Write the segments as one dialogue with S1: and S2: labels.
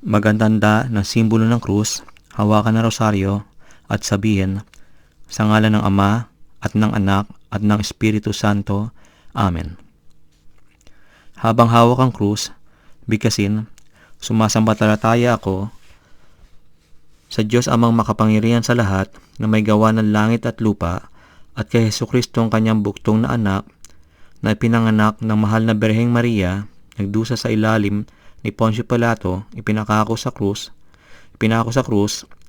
S1: Magandanda ng simbolo ng krus, hawakan ng rosaryo at sabihin, sa ngalan ng Ama at ng Anak at ng Espiritu Santo. Amen. Habang hawak ang krus, bigkasin, sumasampalataya ako sa Diyos Amang makapangyarihan sa lahat na may gawa ng langit at lupa at kay Jesucristo ang kanyang buktong na anak na pinanganak ng mahal na Birheng Maria, nagdusa sa ilalim ni Poncio Pilato, ipinako sa krus,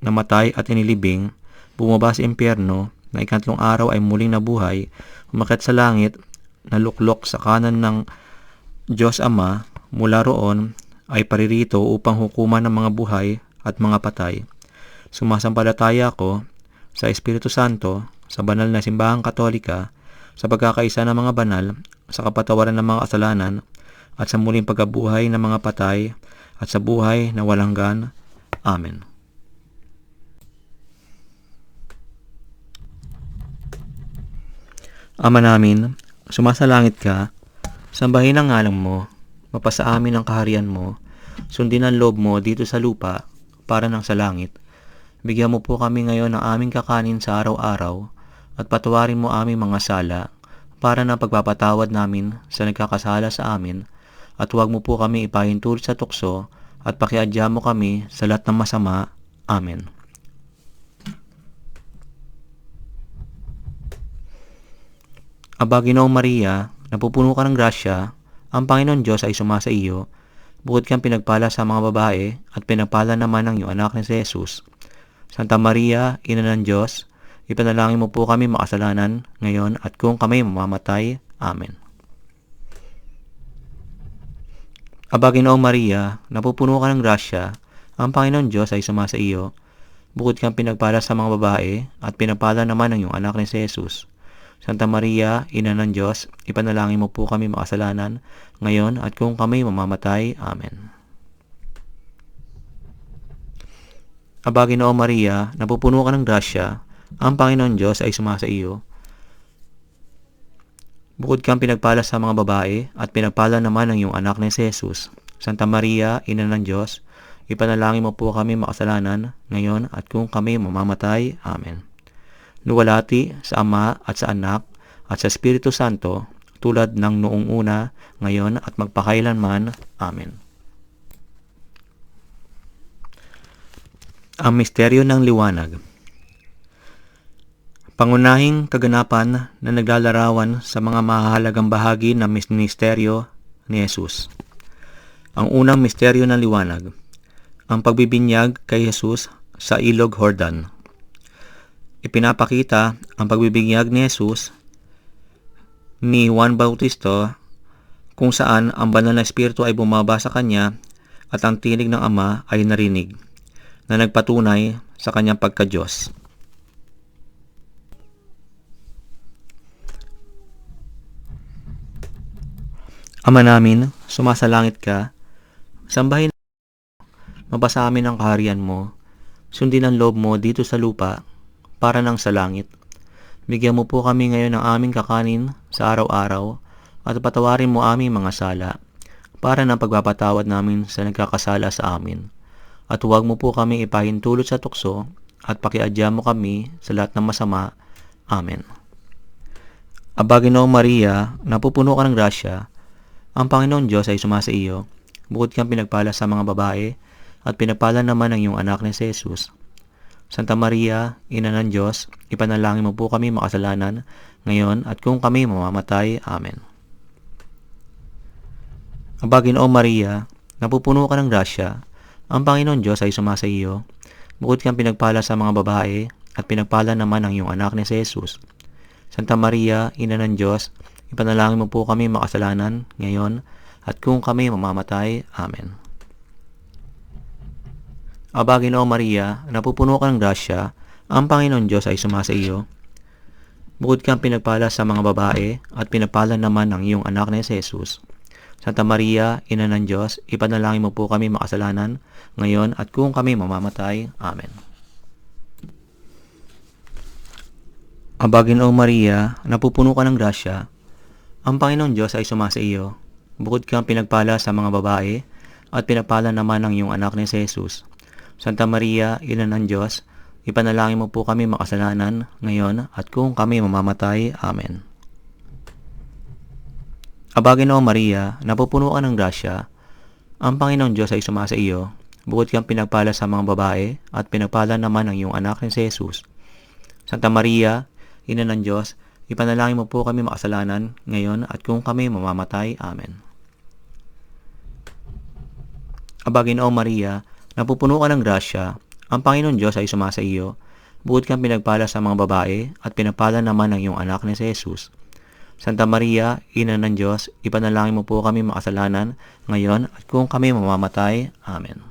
S1: namatay at inilibing, bumaba sa impyerno, na ikatlong araw ay muling nabuhay, umakyat sa langit, naluklok sa kanan ng Diyos Ama, mula roon ay paririto upang hukuman ng mga buhay at mga patay. Sumasampalataya ako sa Espiritu Santo, sa banal na simbahang Katolika, sa pagkakaisa ng mga banal, sa kapatawaran ng mga kasalanan, at sa muling pagkabuhay ng mga patay, at sa buhay na walang hanggan. Amen. Ama namin, sumasalangit ka, sambahin ang ngalan mo, mapasa amin ang kaharian mo, sundin ang loob mo dito sa lupa, para nang sa langit. Bigyan mo po kami ngayon ng aming kakanin sa araw-araw, at patawarin mo aming mga sala, para na pagpapatawad namin sa nagkakasala sa amin, at huwag mo po kami ipahintulot sa tukso, at pakiadya mo kami sa lahat ng masama. Amen. Aba, Ginoong Maria, napupuno ka ng grasya, ang Panginoon Diyos ay sumasa iyo, bukod kang pinagpala sa mga babae, at pinagpala naman ang iyong anak na si Jesus. Santa Maria, Ina ng Diyos, ipanalangin mo po kami makasalanan, ngayon at kung kami mamamatay. Amen. Aba, Ginoong Maria, napupuno ka ng grasya, ang Panginoon Diyos ay sumasa iyo, bukod kang pinagpala sa mga babae, at pinagpala naman ang iyong anak na si Jesus. Santa Maria, Ina ng Diyos, ipanalangin mo po kami makasalanan, ngayon at kung kami mamamatay. Amen. Aba, Ginoong Maria, napupuno ka ng grasya, ang Panginoon Diyos ay sumasa iyo, bukod kang pinagpala sa mga babae, at pinagpala naman ang iyong anak na si Jesus. Santa Maria, Ina ng Diyos, ipanalangin mo po kami makasalanan, ngayon at kung kami mamamatay. Amen. Luwalhati sa Ama at sa Anak at sa Espiritu Santo, tulad ng noong una, ngayon at magpakailanman. Amen. Ang misteryo ng liwanag. Pangunahing kaganapan na naglalarawan sa mga mahahalagang bahagi ng misteryo ni Jesus. Ang unang misteryo ng liwanag, ang pagbibinyag kay Jesus sa Ilog Jordan. Ipinapakita ang pagbibinyag ni Jesus ni Juan Bautista, kung saan ang banal na espiritu ay bumaba sa kanya at ang tinig ng Ama ay narinig, na nagpatunay sa kanyang pagka-Diyos. Ama namin, sumasalangit ka, sambahin mapasa amin ang kaharian mo, sundin ang loob mo dito sa lupa, para nang sa langit. Bigyan mo po kami ngayon ng aming kakanin sa araw-araw, at patawarin mo aming mga sala, para nang pagpapatawad namin sa nagkakasala sa amin. At huwag mo po kami ipahintulot sa tukso, at pakiadya mo kami sa lahat ng masama. Amen. Aba, Ginoong Maria, napupuno ka ng grasya, ang Panginoon Diyos ay sumasa iyo, bukod kang pinagpala sa mga babae, at pinagpala naman ang iyong anak na si Jesus. Santa Maria, Ina ng Diyos, ipanalangin mo po kami makasalanan, ngayon at kung kami mamamatay. Amen. Aba, Ginoong Maria, napupuno ka ng grasya, ang Panginoon Diyos ay sumasa iyo, bukod kang pinagpala sa mga babae, at pinagpala naman ang iyong anak na si Jesus. Santa Maria, Ina ng Diyos, ipanalangin mo po kami makasalanan, ngayon at kung kami mamamatay. Amen. Aba, Ginoong Maria, napupuno ka ng grasya, ang Panginoon Diyos ay sumasa iyo, bukod kang pinagpala sa mga babae, at pinagpala naman ang iyong anak na si Jesus. Santa Maria, Ina ng Diyos, ipanalangin mo po kami makasalanan, ngayon at kung kami mamamatay. Amen. Aba, Ginoong Maria, napupuno ka ng grasya, ang Panginoon Diyos ay sumasa iyo, bukod kang pinagpala sa mga babae, at pinagpala naman ng iyong anak na si Jesus. Santa Maria, Ina ng Diyos, ipanalangin mo po kami makasalanan ngayon at kung kami mamamatay. Amen. Aba, Ginoong Maria, napupuno ka ng grasya, ang Panginoong Diyos ay sumasa iyo. Bukod kang pinagpala sa mga babae at pinagpala naman ng iyong anak na si Jesus. Santa Maria, Ina ng Diyos, ipanalangin mo po kami makasalanan ngayon at kung kami mamamatay. Amen. Aba, Ginoong Maria, napupuno ka ng grasya, ang Panginoong Diyos ay sumasa iyo. Bukod kang pinagpala sa mga babae at pinagpala naman ng iyong anak na si Jesus. Santa Maria, Ina ng Diyos, ipanalangin mo po kami makasalanan ngayon at kung kami mamamatay. Amen.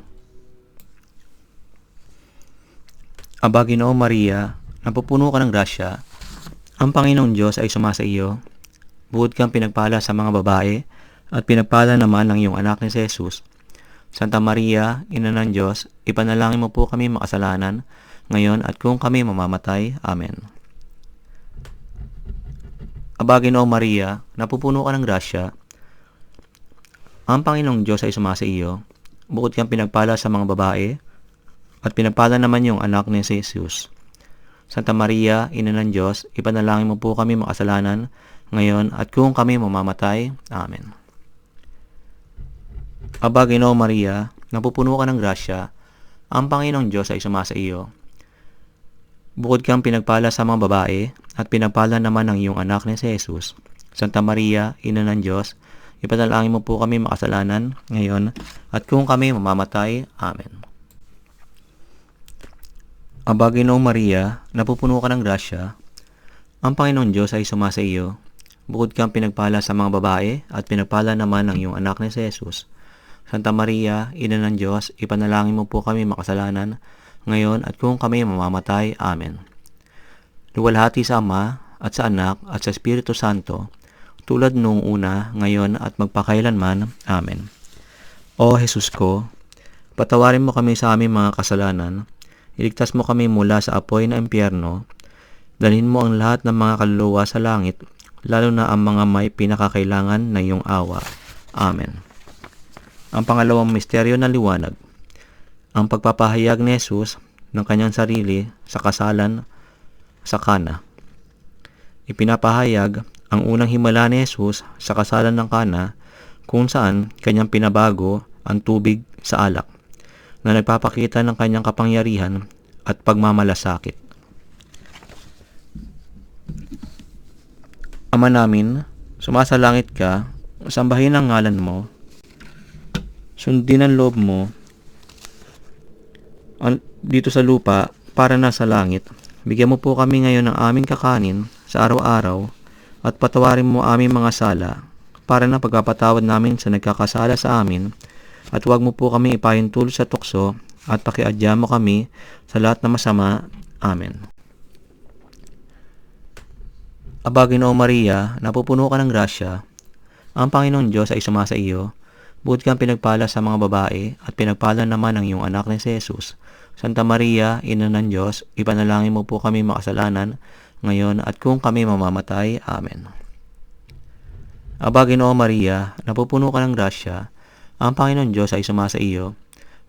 S1: Aba, Ginoong Maria, napupuno ka ng grasya, ang Panginoong Diyos ay sumasa iyo. Bukod kang pinagpala sa mga babae at pinagpala naman ng iyong anak ni Jesus. Santa Maria, Ina ng Diyos, ipanalangin mo po kami makasalanan ngayon at kung kami mamamatay. Amen. Aba, Ginoong Maria, napupuno ka ng grasya, ang Panginoong Diyos ay sumasa iyo. Bukod kang pinagpala sa mga babae at pinagpala naman yung anak ni Jesus. Santa Maria, Ina ng Diyos, ipanalangin mo po kami makasalanan ngayon at kung kami mamamatay. Amen. Aba, Ginoong Maria, napupuno ka ng grasya, ang Panginoong Diyos ay sumasa iyo. Bukod kang pinagpala sa mga babae at pinagpala naman ng iyong anak ni Jesus. Santa Maria, Ina ng Diyos, ipanalangin mo po kami makasalanan ngayon at kung kami mamamatay. Amen. Aba, Ginoong Maria, napupuno ka ng grasya, ang Panginoong Diyos ay sumasa iyo. Bukod kang pinagpala sa mga babae at pinagpala naman ng iyong anak ni Jesus. Santa Maria, Ina ng Diyos, ipanalangin mo po kami makasalanan ngayon at kung kami mamamatay. Amen. Luwalhati sa Ama at sa Anak at sa Espiritu Santo, tulad noong una, ngayon at magpakailanman. Amen. O Jesus ko, patawarin mo kami sa aming mga kasalanan, iligtas mo kami mula sa apoy na impyerno, dalhin mo ang lahat ng mga kaluluwa sa langit, lalo na ang mga may pinakakailangan na iyong awa. Amen. Ang pangalawang misteryo na liwanag, ang pagpapahayag ni Jesus ng kanyang sarili sa kasalan sa Kana. Ipinapahayag ang unang himala ni Jesus sa kasalan ng Kana, kung saan kanyang pinabago ang tubig sa alak, na nagpapakita ng kanyang kapangyarihan at pagmamalasakit. Ama namin, sumasalangit ka, sambahin ang ngalan mo, sundin ang loob mo dito sa lupa para nasa langit. Bigyan mo po kami ngayon ng aming kakanin sa araw-araw at patawarin mo aming mga sala para na pagpapatawad namin sa nagkakasala sa amin, at huwag mo po kami ipahintulot sa tukso at pakiadya mo kami sa lahat na masama. Amen. Aba, Ginoong Maria, napupuno ka ng grasya, ang Panginoong Diyos ay sumasa iyo. Bukod kang pinagpala sa mga babae at pinagpala naman ng iyong anak ni Jesus. Santa Maria, Ina ng Diyos, ipanalangin mo po kami makasalanan ngayon at kung kami mamamatay. Amen. Aba, Ginoong Maria, napupuno ka ng grasya, ang Panginoong Diyos ay sumasa iyo.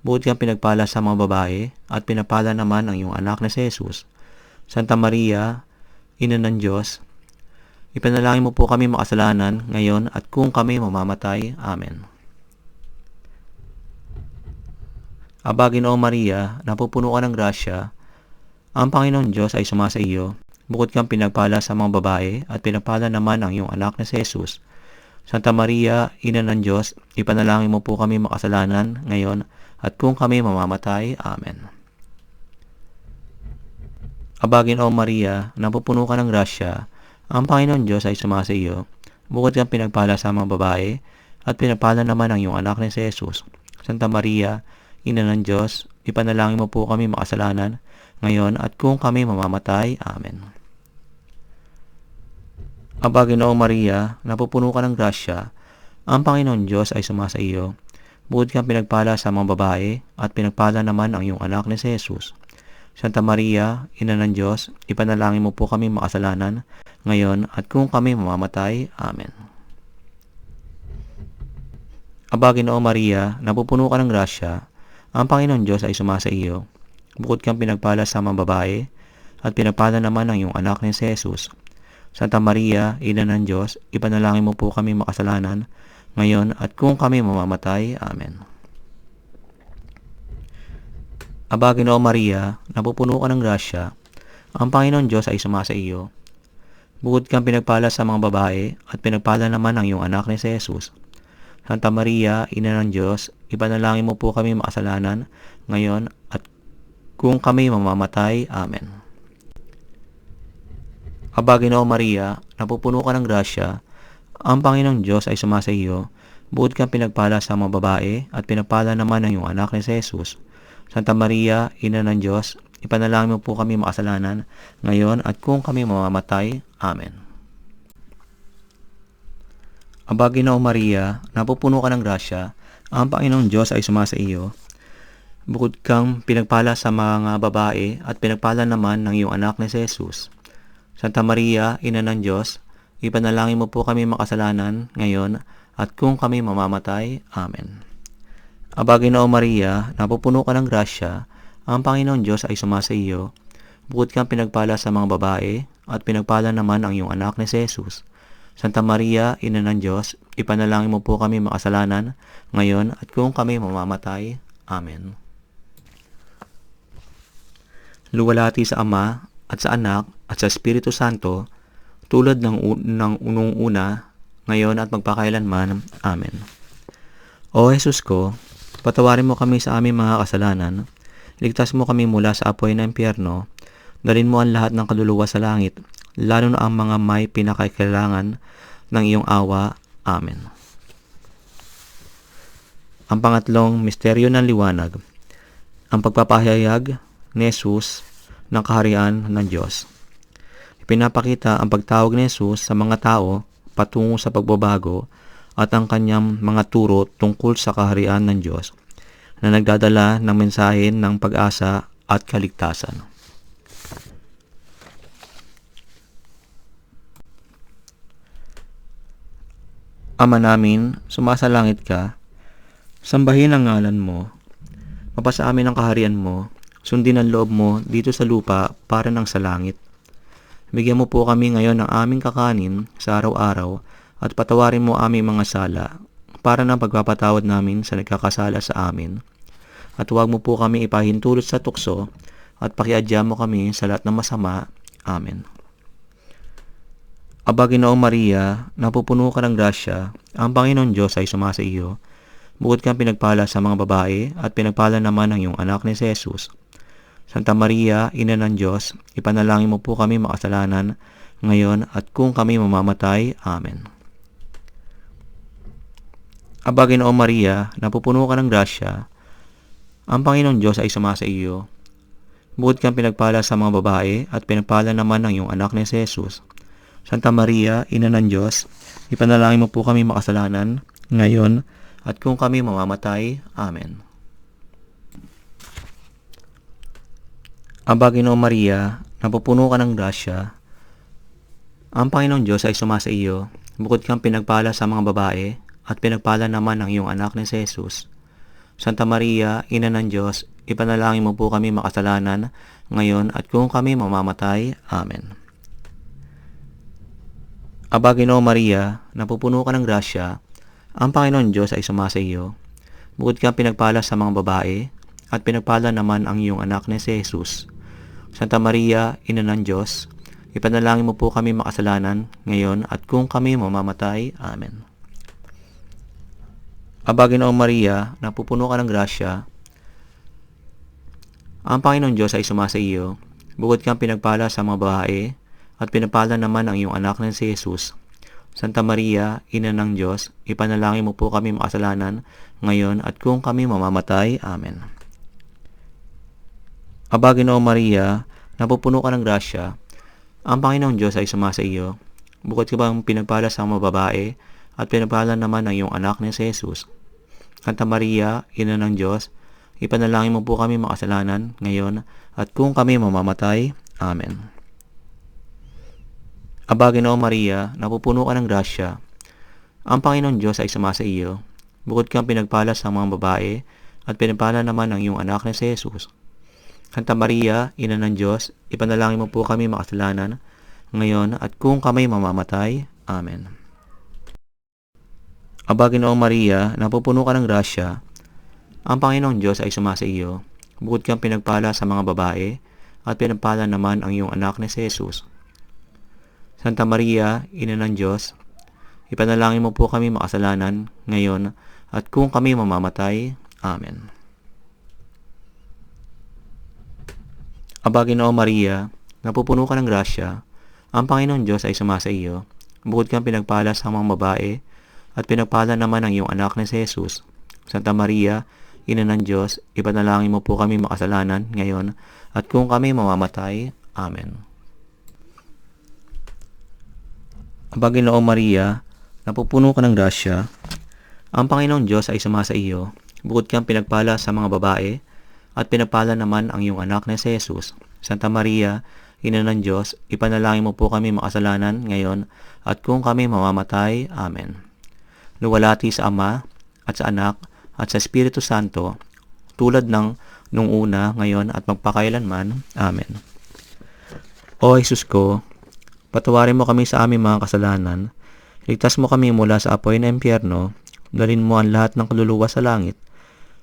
S1: Bukod kang pinagpala sa mga babae at pinagpala naman ng iyong anak ni Jesus. Santa Maria, Ina ng Diyos, ipanalangin mo po kami makasalanan ngayon at kung kami mamamatay. Amen. Aba, Ginoong Maria, napupuno ka ng grasya, ang Panginoong Diyos ay sumasa iyo. Bukod kang pinagpala sa mga babae at pinagpala naman ang iyong anak na si Jesus. Santa Maria, Ina ng Diyos, ipanalangin mo po kami makasalanan ngayon at kung kami mamamatay. Amen. Aba, Ginoong Maria, napupuno ka ng grasya, ang Panginoong Diyos ay sumasa iyo. Bukod kang pinagpala sa mga babae at pinagpala naman ang iyong anak na si Jesus. Santa Maria, Ina ng Diyos, ipanalangin mo po kami makasalanan ngayon at kung kami mamamatay. Amen. Aba, Ginoong Maria, napupuno ka ng grasya, ang Panginoong Diyos ay sumasa iyo. Bukod kang pinagpala sa mga babae at pinagpala naman ang iyong anak na si Jesus. Santa Maria, Ina ng Diyos, ipanalangin mo po kami makasalanan ngayon at kung kami mamamatay. Amen. Aba, Ginoong Maria, napupuno ka ng grasya, ang Panginoon Diyos ay sumasa iyo. Bukod kang pinagpala sa mga babae, at pinagpala naman ang iyong anak ni si Jesus. Santa Maria, Ina ng Diyos, ipanalangin mo po kami makasalanan, ngayon at kung kami mamamatay. Amen. Aba, Ginoong Maria, napupuno ka ng grasya, ang Panginoon Diyos ay sumasa iyo. Bukod kang pinagpala sa mga babae, at pinagpala naman ang iyong anak ni si Jesus. Santa Maria, Ina ng Diyos, ipanalangin mo po kami makasalanan, ngayon at kung kami mamamatay. Amen. Aba, Ginoong Maria, napupuno ka ng grasya, ang Panginoong Diyos ay sumasa iyo. Bukod kang pinagpala sa mga babae, at pinagpala naman ang iyong anak ni si Jesus. Santa Maria, Ina ng Diyos, ipanalangin mo po kami makasalanan, ngayon at kung kami mamamatay. Amen. Aba, Ginoong Maria, napupuno ka ng grasya, ang Panginoong Diyos ay sumasa iyo. Bukod kang pinagpala sa mga babae, at pinagpala naman ng iyong anak ni si Jesus. Santa Maria, Ina ng Diyos, ipanalangin mo po kami makasalanan, ngayon at kung kami mamamatay. Amen. Aba, Ginoong Maria, napupuno ka ng grasya, ang Panginoong Diyos ay sumasa iyo. Bukod kang pinagpala sa mga babae, at pinagpala naman ang iyong anak ni si Jesus. Santa Maria, Ina ng Diyos, ipanalangin mo po kami makasalanan, ngayon at kung kami mamamatay. Amen. Luwalhati sa Ama, at sa Anak, at sa Espiritu Santo, tulad ng unong una, ngayon at magpakailanman. Amen. O Jesus ko, patawarin mo kami sa aming mga kasalanan, iligtas mo kami mula sa apoy ng impyerno, dalhin mo ang lahat ng kaluluwa sa langit, lalo na ang mga may pinakakailangan ng iyong awa. Amen. Ang pangatlong misteryo ng liwanag, ang pagpapahayag ni Jesus ng kaharian ng Diyos. Ipinapakita ang pagtawag ni Jesus sa mga tao patungo sa pagbabago at ang kanyang mga turo tungkol sa kaharian ng Diyos na nagdadala ng mensahe ng pag-asa at kaligtasan. Ama namin, sumasalangit ka, sambahin ang ngalan mo, mapasa amin ang kaharian mo, sundin ang loob mo dito sa lupa para ng sa langit. Bigyan mo po kami ngayon ng aming kakanin sa araw-araw at patawarin mo aming mga sala para ng pagpapatawad namin sa nagkakasala sa amin. At huwag mo po kami ipahintulot sa tukso at pakiadya mo kami sa lahat ng masama. Amen. Aba, Ginoong Maria, napupuno ka ng grasya, ang Panginoon Diyos ay sumasa iyo. Bukod kang pinagpala sa mga babae, at pinagpala naman ang iyong anak ni si Jesus. Santa Maria, Ina ng Diyos, ipanalangin mo po kami makasalanan, ngayon at kung kami mamamatay. Amen. Aba, Ginoong Maria, napupuno ka ng grasya, ang Panginoon Diyos ay sumasa iyo. Bukod kang pinagpala sa mga babae, at pinagpala naman ang iyong anak ni si Jesus. Santa Maria, Ina ng Diyos, ipanalangin mo po kami makasalanan, ngayon at kung kami mamamatay. Amen. Aba, Ginoong Maria, napupuno ka ng grasya, ang Panginoong Diyos ay sumasa iyo. Bukod kang pinagpala sa mga babae, at pinagpala naman ang iyong anak ni si Jesus. Santa Maria, Ina ng Diyos, ipanalangin mo po kami makasalanan, ngayon at kung kami mamamatay. Amen. Aba, Ginoong Maria, napupuno ka ng grasya, ang Panginoon Diyos ay sumasa iyo. Bukod kang pinagpala sa mga babae, at pinagpala naman ang iyong anak ni si Jesus. Santa Maria, Ina ng Diyos, ipanalangin mo po kami makasalanan, ngayon at kung kami mamamatay. Amen. Aba, Ginoong Maria, napupuno ka ng grasya, ang Panginoon Diyos ay sumasa iyo. Bukod kang pinagpala sa mga babae, at pinapala naman ang iyong anak na si Jesus. Santa Maria, Ina ng Diyos, ipanalangin mo po kami makasalanan, ngayon at kung kami mamamatay. Amen. Aba, Ginoong Maria, napupuno ka ng grasya, ang Panginoong Diyos ay sumasa iyo. Bukod ka bang pinagpala sa mga babae, at pinagpala naman ang iyong anak na si Jesus. Santa Maria, Ina ng Diyos, ipanalangin mo po kami makasalanan, ngayon at kung kami mamamatay. Amen. Aba, Ginoong Maria, napupuno ka ng grasya, ang Panginoon Diyos ay sumasa iyo. Bukod kang pinagpala sa mga babae, at pinagpala naman ang iyong anak na si Jesus. Santa Maria, Ina ng Diyos, ipanalangin mo po kami makasalanan, ngayon at kung kami mamamatay. Amen. Aba, Ginoong Maria, napupuno ka ng grasya, ang Panginoong Diyos ay sumasa iyo. Bukod kang pinagpala sa mga babae, at pinagpala naman ang iyong anak na si Jesus. Santa Maria, Ina ng Diyos, ipanalangin mo po kami makasalanan, ngayon at kung kami mamamatay. Amen. Aba, Ginoong Maria, napupuno ka ng grasya, ang Panginoong Diyos ay sumasa iyo. Bukod kang pinagpala sa mga babae, at pinagpala naman ang iyong anak na si Jesus. Santa Maria, Ina ng Diyos, ipanalangin mo po kami makasalanan, ngayon at kung kami mamamatay. Amen. Aba, Ginoong Maria, napupuno ka ng grasya, ang Panginoong Diyos ay sumasa iyo. Bukod kang pinagpala sa mga babae, at pinagpala naman ang iyong anak na si Jesus. Santa Maria, Ina ng Diyos, ipanalangin mo po kami makasalanan, ngayon at kung kami mamamatay. Amen. Luwalhati sa Ama, at sa Anak, at sa Espiritu Santo, tulad ng nung una, ngayon at magpakailanman. Amen. O Jesus ko, patawarin mo kami sa aming mga kasalanan, ligtas mo kami mula sa apoy ng impyerno, dalhin mo ang lahat ng kaluluwa sa langit,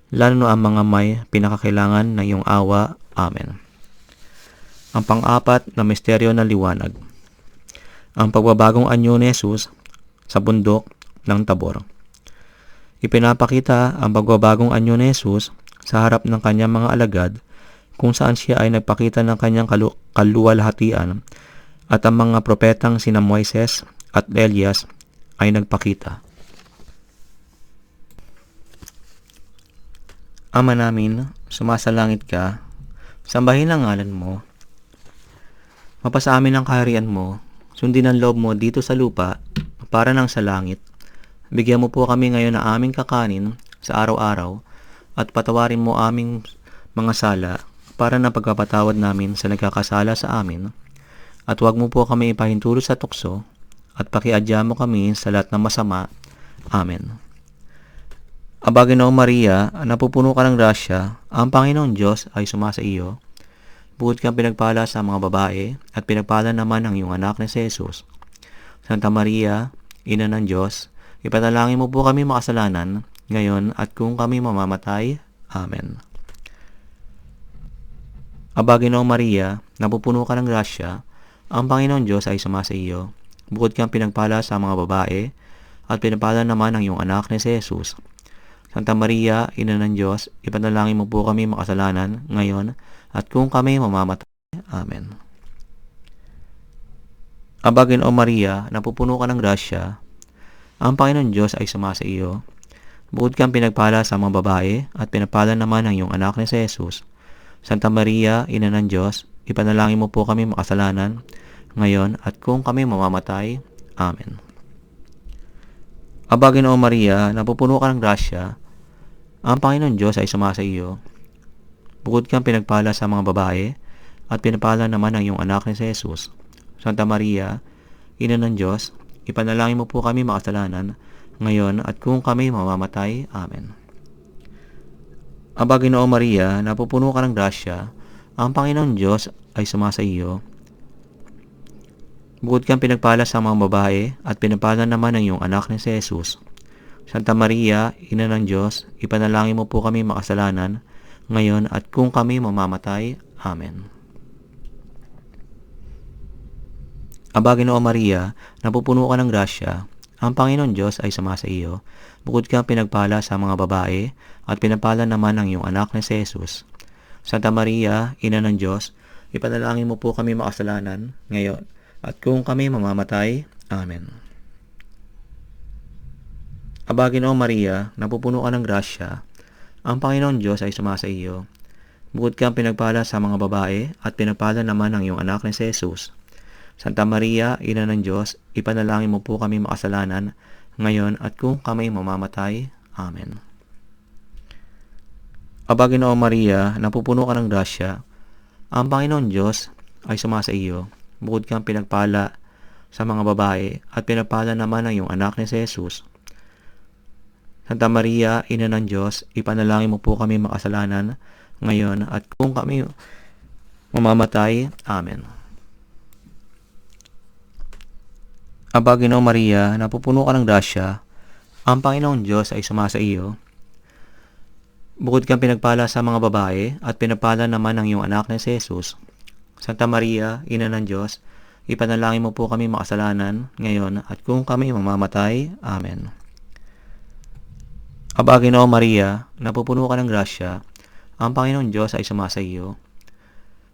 S1: lalo na ang mga may pinakakailangan ng iyong awa. Amen. Ang pang-apat na misteryo ng liwanag, ang pagbabagong anyo ni Jesus sa bundok ng Tabor. Ipinapakita ang pagbabagong anyo ni Jesus sa harap ng kanyang mga alagad, kung saan siya ay nagpakita ng kanyang kaluwalhatian, at ang mga propetang sina Moises at Elias ay nagpakita. Ama namin, sumasalangit ka, sambahin ang ngalan mo. Mapasa amin ang kaharian mo, sundin ang loob mo dito sa lupa, para nang sa langit. Bigyan mo po kami ngayon ng aming kakanin sa araw-araw, at patawarin mo aming mga sala, para na pagpapatawad namin sa nagkakasala sa amin. At huwag mo po kami ipahintulot sa tukso, at pakiadya mo kami sa lahat ng masama. Amen. Aba, Ginoong Maria, napupuno ka ng grasya, ang Panginoong Diyos ay sumasa iyo. Bukod kang pinagpala sa mga babae, at pinagpala naman ang iyong anak na si Jesus. Santa Maria, Ina ng Diyos, ipanalangin mo po kami makasalanan, ngayon at kung kami mamamatay. Amen. Aba, Ginoong Maria, napupuno ka ng grasya, ang Panginoong Diyos ay sumasa iyo. Bukod kang pinagpala sa mga babae, at pinagpala naman ang iyong anak na si Jesus. Santa Maria, Ina ng Diyos, ipanalangin mo po kami makasalanan, ngayon at kung kami mamamatay. Amen. Aba, Ginoong Maria, napupuno ka ng grasya, ang Panginoong Diyos ay sumasa iyo. Bukod kang pinagpala sa mga babae, at pinagpala naman ang iyong anak na si Jesus. Santa Maria, Ina ng Diyos, ipanalangin mo po kami makasalanan, ngayon at kung kami mamamatay. Amen. Aba, Ginoong Maria, napupuno ka ng grasya, ang Panginoong Diyos ay sumasa iyo. Bukod kang pinagpala sa mga babae, at pinagpala naman ang iyong anak na si Jesus. Santa Maria, Ina ng Diyos, ipanalangin mo po kami makasalanan, ngayon at kung kami mamamatay. Amen. Aba, Ginoong Maria, napupuno ka ng grasya, ang Panginoong Diyos ay sumasa iyo. Bukod kang pinagpala sa mga babae, at pinagpala naman ang iyong anak na si Jesus. Santa Maria, Ina ng Diyos, ipanalangin mo po kami makasalanan, ngayon at kung kami mamamatay. Amen. Aba, Ginoong Maria, napupuno ka ng grasya, ang Panginoong Diyos ay sumasa iyo. Bukod kang pinagpala sa mga babae, at pinagpala naman ang iyong anak na si Jesus. Santa Maria, Ina ng Diyos, ipanalangin mo po kami makasalanan, ngayon at kung kami mamamatay. Amen. Aba, Ginoong Maria, napupuno ka ng grasya, ang Panginoong Diyos ay sumasa iyo. Bukod kang pinagpala sa mga babae, at pinagpala naman ang iyong anak na si Jesus. Santa Maria, Ina ng Diyos, ipanalangin mo po kami makasalanan, ngayon at kung kami mamamatay. Amen. Aba, Ginoong Maria, napupuno ka ng grasya, ang Panginoong Diyos ay sumasa iyo. Bukod kang pinagpala sa mga babae, at pinagpala naman ang iyong anak na si Jesus. Santa Maria, Ina ng Diyos, ipanalangin mo po kami makasalanan ngayon at kung kami mamamatay. Amen. Aba, Ginoong Maria, napupuno ka ng grasya, ang Panginoong Diyos ay sumasa iyo. Bukod kang pinagpala sa mga babae at pinapala naman ng iyong anak na si Jesus. Santa Maria, Ina ng Diyos, ipanalangin mo po kami makasalanan ngayon at kung kami mamamatay. Amen. Aba, Ginoong Maria, napupuno ka ng grasya, ang Panginoong Diyos ay sumasa iyo.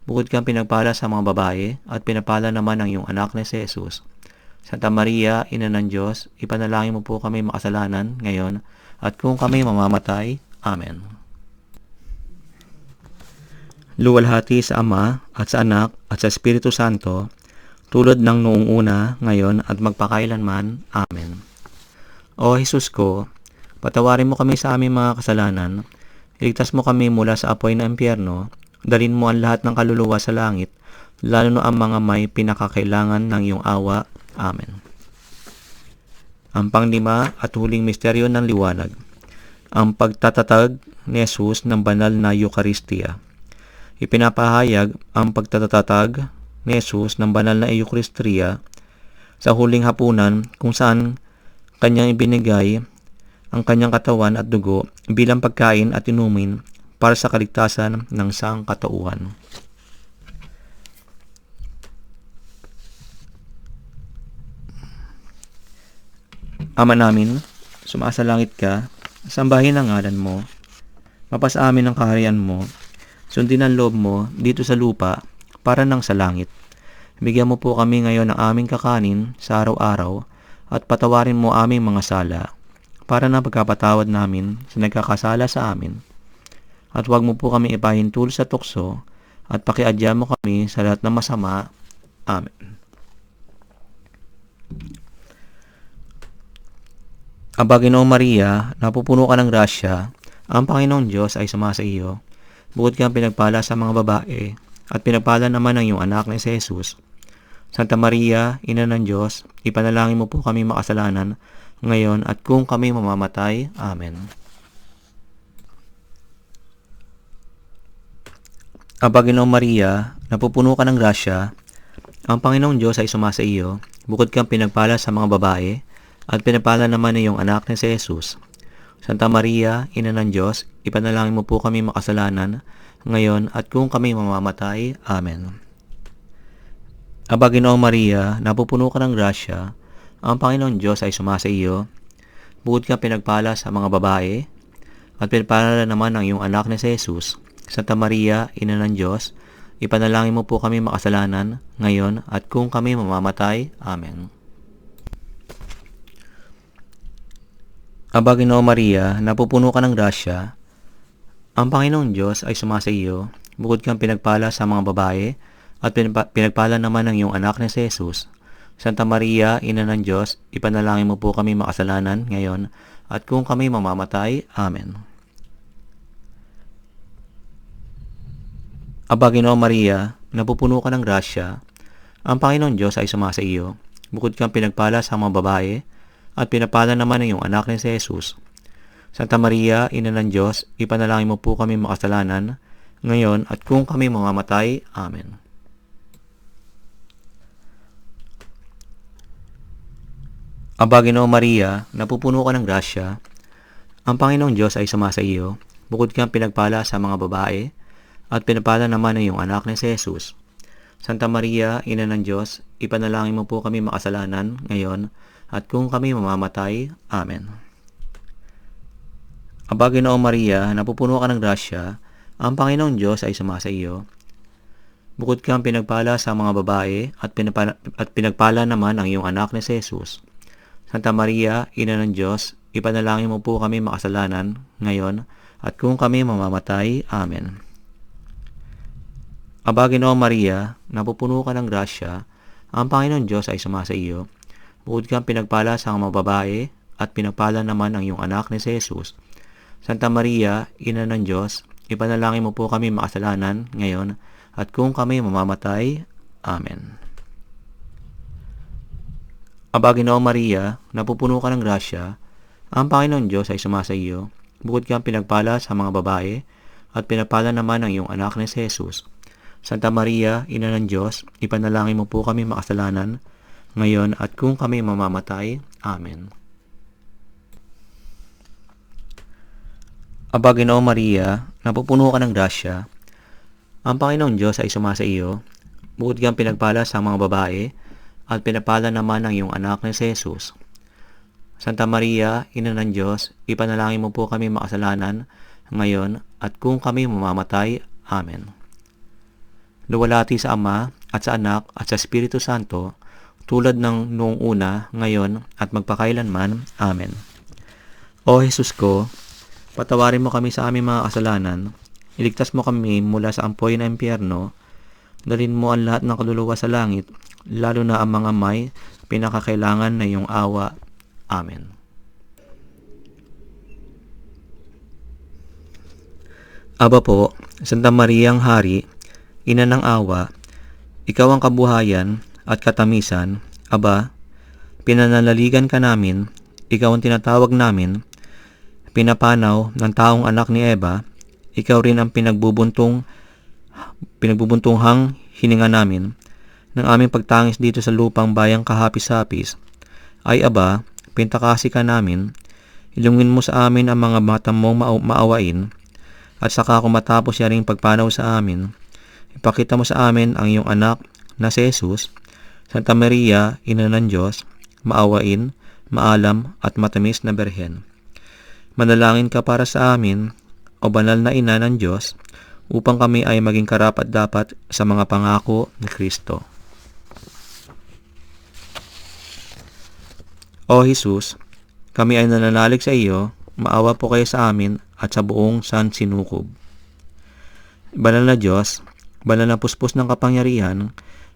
S1: Bukod kang pinagpala sa mga babae at pinapala naman ng iyong anak na si Jesus. Santa Maria, Ina ng Diyos, ipanalangin mo po kami makasalanan ngayon at kung kami mamamatay. Amen. Luwalhati sa Ama at sa Anak at sa Espiritu Santo, tulad ng noong una, ngayon at magpakailanman. Amen. O Jesus ko, patawarin mo kami sa aming mga kasalanan, iligtas mo kami mula sa apoy ng impyerno, dalhin mo ang lahat ng kaluluwa sa langit, lalo na ang mga may pinakakailangan ng iyong awa. Amen. Ang panglima at huling misteryo ng liwanag, ang pagtatatag ni Jesus ng banal na Eucharistia. Ipinapahayag ang pagtatatag ni Jesus ng banal na Eucharistia sa huling hapunan kung saan kanyang ibinigay ang kanyang katawan at dugo bilang pagkain at inumin para sa kaligtasan ng sangkatauhan. Ama namin, sumasalangit ka, sambahin ang ngalan mo, mapasa amin ang kaharian mo, sundin ang loob mo dito sa lupa para nang sa langit. Bigyan mo po kami ngayon ng aming kakanin sa araw-araw at patawarin mo aming mga sala para na pagkapatawad namin sa nagkakasala sa amin. At huwag mo po kami ipahintul sa tukso at pakiadya mo kami sa lahat ng masama. Amen. Aba, Ginoong Maria, napupuno ka ng grasya, ang Panginoong Diyos ay sumasa iyo. Bukod kang pinagpala sa mga babae, at pinagpala naman ng iyong anak na si Jesus. Santa Maria, Ina ng Diyos, ipanalangin mo po kami makasalanan, ngayon at kung kami mamamatay. Amen. Aba, Ginoong Maria, napupuno ka ng grasya, ang Panginoong Diyos ay sumasa iyo. Bukod kang pinagpala sa mga babae, at pinapala naman ng iyong anak na si Jesus. Santa Maria, Ina ng Diyos, ipanalangin mo po kami makasalanan, ngayon at kung kami mamamatay. Amen. Aba, Ginoong Maria, napupuno ka ng grasya, ang Panginoong Diyos ay sumasa iyo. Bukod kang pinagpala sa mga babae, at pinapala naman ng iyong anak na si Jesus. Santa Maria, Ina ng Diyos, ipanalangin mo po kami makasalanan, ngayon at kung kami mamamatay. Amen. Aba, Ginoong Maria, napupuno ka ng grasya, ang Panginoong Diyos ay sumasa iyo. Bukod kang pinagpala sa mga babae, at pinagpala naman ng iyong anak na si Jesus. Santa Maria, Ina ng Diyos, ipanalangin mo po kami makasalanan ngayon, at kung kami mamamatay. Amen. Aba, Ginoong Maria, napupuno ka ng grasya, ang Panginoong Diyos ay sumasa iyo. Bukod kang pinagpala sa mga babae, at pinapala naman ng iyong anak na si Jesus. Santa Maria, Ina ng Diyos, ipanalangin mo po kami makasalanan, ngayon at kung kami mamamatay. Amen. Aba, Ginoong Maria, napupuno ka ng grasya, ang Panginoong Diyos ay sumasa iyo. Bukod kang pinagpala sa mga babae, at pinapala naman ng iyong anak na si Jesus. Santa Maria, Ina ng Diyos, ipanalangin mo po kami makasalanan, ngayon at kung kami mamamatay. Amen. Aba, Ginoong Maria, napupuno ka ng grasya, ang Panginoong Diyos ay sumasa iyo. Bukod kang pinagpala sa mga babae at pinagpala naman ang iyong anak na si Jesus. Santa Maria, Ina ng Diyos, ipanalangin mo po kami makasalanan, ngayon at kung kami mamamatay. Amen. Aba, Ginoong Maria, napupuno ka ng grasya, ang Panginoong Diyos ay sumasa iyo. Bukod kang pinagpala sa mga babae, at pinagpala naman ang iyong anak na si Jesus. Santa Maria, Ina ng Diyos, ipanalangin mo po kami makasalanan, ngayon, at kung kami mamamatay. Amen. Aba, Ginoong Maria, napupuno ka ng grasya, Ang Panginoon Diyos ay sumasa iyo, bukod kang pinagpala sa mga babae, at pinagpala naman ang iyong anak na si Jesus. Santa Maria, Ina ng Diyos, ipanalangin mo po kami makasalanan, ngayon at kung kami mamamatay. Amen. Aba, Ginoong Maria, napupuno ka ng grasya, ang Panginoon Diyos ay sumasa iyo, bukod kang pinagpala sa mga babae, at pinagpala naman ang iyong anak na si Jesus. Santa Maria, Ina ng Diyos, ipanalangin mo po kami makasalanan, ngayon at kung kami mamamatay. Amen. Luwalhati sa Ama, at sa Anak, at sa Espiritu Santo, tulad ng noong una, ngayon, at magpakailanman. Amen. O Jesus ko, patawarin mo kami sa aming mga kasalanan, iligtas mo kami mula sa ampoy na impyerno, dalhin mo ang lahat ng kaluluwa sa langit, lalo na ang mga may pinakakailangan na iyong awa. Amen. Aba po, Santa Mariang Hari, Ina ng awa, ikaw ang kabuhayan at katamisan. Aba, pinanalaligan ka namin, ikaw ang tinatawag namin, pinapanaw ng taong anak ni Eva, ikaw rin ang pinagbubuntunghang hininga namin, ng aming pagtangis dito sa lupang bayang kahapis-hapis. Ay aba, pintakasi ka namin, ilungin mo sa amin ang mga mata mong maawain, at saka kung matapos yaring pagpanaw sa amin, ipakita mo sa amin ang iyong anak na si Jesus. Santa Maria, Ina ng Diyos, maawain, maalam at matamis na Berhen. Manalangin ka para sa amin, o banal na Ina ng Diyos, upang kami ay maging karapat-dapat sa mga pangako ni Kristo. O Jesus, kami ay nananalig sa iyo, maawa po kayo sa amin at sa buong San Sinukob. Banal na Diyos, banal na puspos ng kapangyarihan,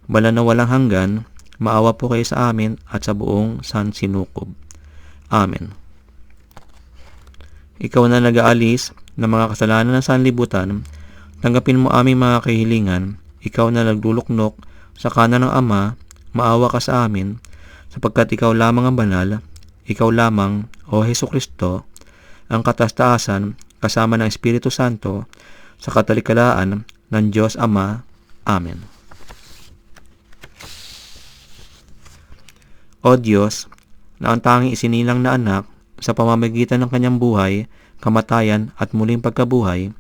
S1: banal na walang hanggan, maawa po kayo sa amin at sa buong San Sinukob. Amen. Ikaw na nag-aalis ng mga kasalanan ng sanlibutan, tanggapin mo aming mga kahilingan. Ikaw na nagluluknok sa kanan ng Ama, maawa ka sa amin, sapagkat ikaw lamang ang banal, ikaw lamang, O Hesukristo, ang katastaasan kasama ng Espiritu Santo sa katalikalaan ng Diyos Ama. Amen. O Diyos, na ang tanging isinilang na anak sa pamamagitan ng kanyang buhay, kamatayan at muling pagkabuhay,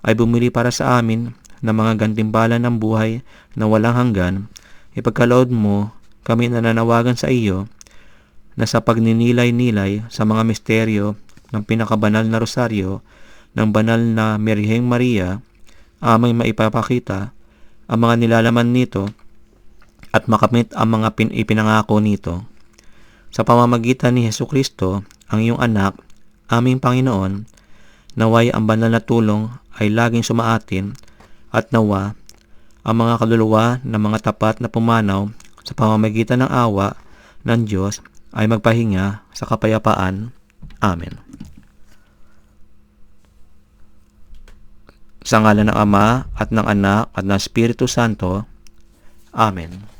S1: ay bumili para sa amin ng mga gantimpala ng buhay na walang hanggan, ipagkaloob mo kami na nananawagan sa iyo na sa pagninilay-nilay sa mga misteryo ng pinakabanal na rosaryo ng banal na Birheng Maria, aming maipapakita ang mga nilalaman nito at makamit ang mga ipinangako nito. Sa pamamagitan ni Hesukristo, ang iyong anak, aming Panginoon, naway ang banal na tulong ay laging sumaatin at nawa ang mga kaluluwa ng mga tapat na pumanaw sa pamamagitan ng awa ng Diyos ay magpahinga sa kapayapaan. Amen. Sa ngalan ng Ama at ng Anak at ng Espiritu Santo. Amen.